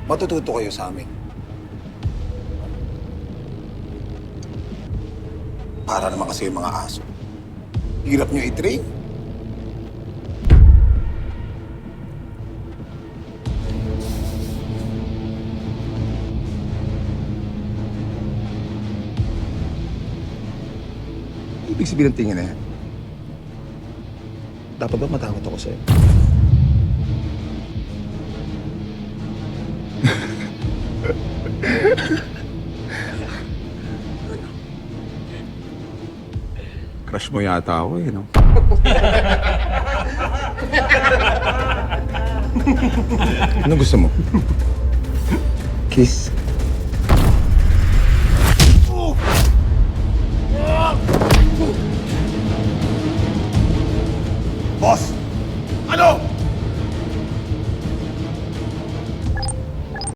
Matututo kayo sa amin. Para naman kasi yung mga aso. Hirap nyo i-train. Ibig sabihin ng tingin na yan. Dapat ba matakot ako sa'yo? Crush mo yata ako eh, no? Anong gusto mo? Kiss? Boss!